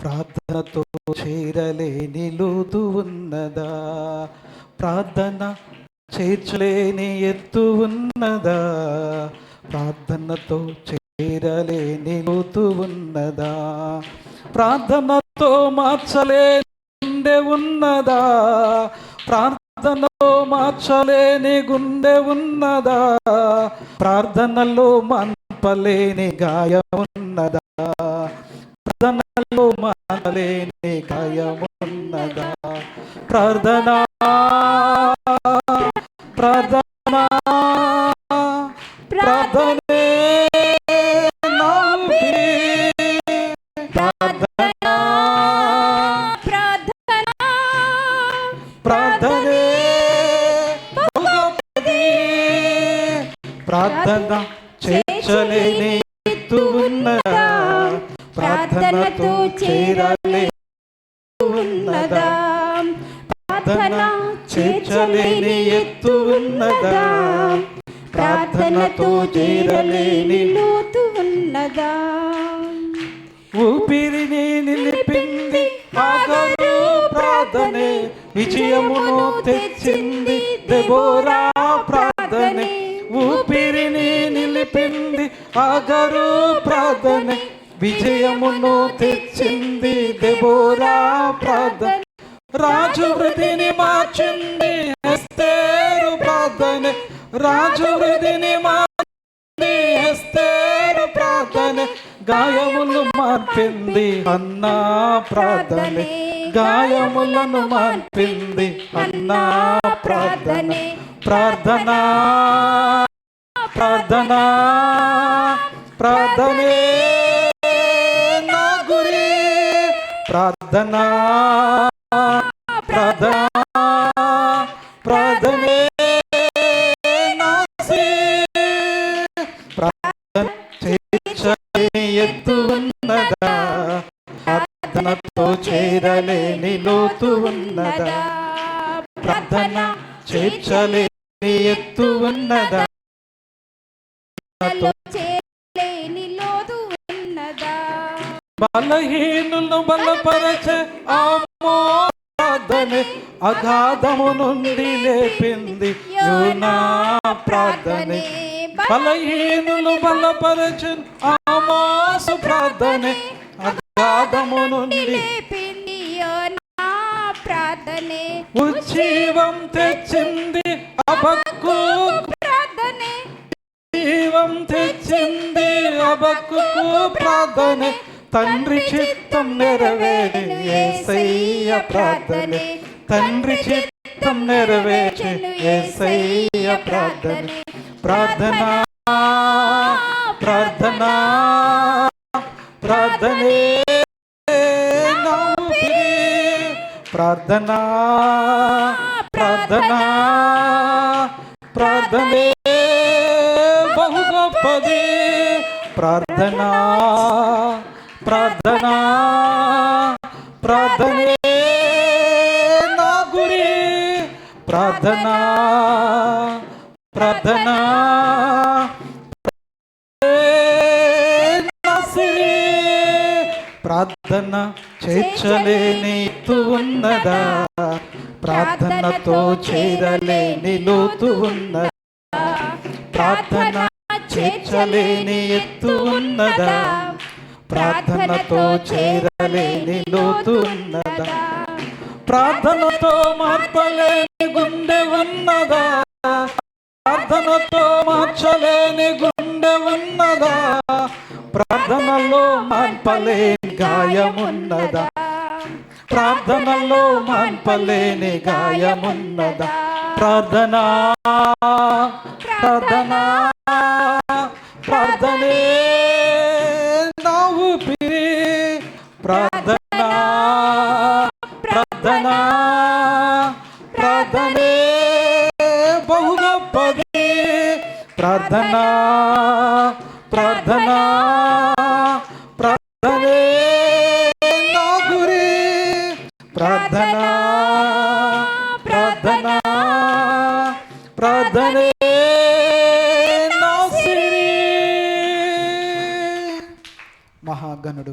ప్రార్థనతో చేరలేని లోతు ఉన్నదా? ప్రార్థన చేర్చలేని ఎత్తు ఉన్నదా? ప్రార్థనతో చేరలేని లోతు ఉన్నదా? ప్రార్థనతో మార్చలేని గుండె ఉన్నదా? ప్రార్థనలో మార్చలేని గుండె ఉన్నదా? ప్రార్థనలో మంపలేని గాయం ఉన్నదా? ప్రార్థనలో మానలేని గాయమున్నదా? ప్రార్థనా ప్రార్థనా ప్రార్థనే నా ఊపిరి. ప్రార్థనా ప్రార్థనే గొప్పది. ప్రార్థన చేర్చలేని ఎత్తు ఉన్నదా? ప్రార్థనతో చేరలేని ఉన్నదా? ప్రార్థన చేర్చలేని ఎత్తు ఉన్నదా? ప్రార్థనతో చేరలేని లోతు ఉన్నదా? ఊపిరిని నిలిపింది ఆగరు ప్రార్థనే, విజయమును తెచ్చింది దెబోరా ప్రార్థనే. ఊపిరిని నిలిపింది ఆగరు ప్రార్థనే, విజయమును తెచ్చింది దెబోరా ప్రార్థన. రాజు వృద్ధిని మార్చింది ఎస్తేరు ప్రార్థనే, రాజు వృద్ధిని మార్చింది ఎస్తేరు ప్రార్థనే. గాయములు మార్పింది అన్నా ప్రార్థనే, గాయములను మార్పింది అన్నా ప్రార్థనే. ప్రార్థనా ప్రార్థనా ప్రార్థనే నా గురి. ప్రార్థనా ప్రార్థనా ప్రార్థనే నా ప్రార్థన చేర్చలేని ఎత్తు ఉన్నదా? ప్రార్థనతో చేరలేని లోతు ఉన్నదా? ప్రార్థన చేర్చలేని ఎత్తు ఉన్నదా? బలహీనులను బలపరచే ఆమో ప్రార్థనే, అగాధము నుండి లేపింది యోనా ప్రార్థనే. బలహీనులు బలపరచే ఆమోసు ప్రార్థనే, అగాధము నుండి లేపింది యోనా ప్రార్థనే. ఉజ్జీవం తెచ్చింది హబక్కూకు ప్రార్థనే, జీవం తెచ్చింది హబక్కూకు ప్రార్థనే. తండ్రి చిత్తం నెరవేరి యేసయ్య ప్రార్థనే, తండ్రి చిత్తం నెరవేర్చి యేసయ్య ప్రార్థనే. ప్రార్థనా ప్రార్థనా ప్రార్థనే నా ఊపిరి. ప్రార్థనా ప్రార్థనా ప్రార్థనే బహు గొప్పది. ప్రార్థనా ప్రార్థనా ప్రార్థనే నా గురి. ప్రార్థనా ప్రార్థనా నా సిరి. ప్రార్థన చేర్చలేని ఎత్తు ఉన్నదా? ప్రార్థనతో చేరలేని లోతు ఉన్నదా? ప్రార్థన చేర్చలేని ఎత్తు ఉన్నదా? ప్రార్థనతో చేరలేని లోతు ఉన్నదా? ప్రార్థనతో మార్చలేని గుండె ఉన్నదా? ప్రార్థనతో మార్చలేని గుండె ఉన్నదా? ప్రార్థనలో మాన్పలేని గాయమున్నదా? ప్రార్థనలో మాన్పలేని గాయమున్నదా? ప్రార్థనా ప్రార్థనా ప్రార్థనే నా ఊపిరి. ప్రార్థనా ప్రార్థనా ప్రార్థనే బహు గొప్పది. ప్రార్థనా ప్రార్థనా ప్రార్థనే నా గురి. ప్రార్థనా ప్రార్థనా ప్రార్థనే నా సిరి. మహాగణుడు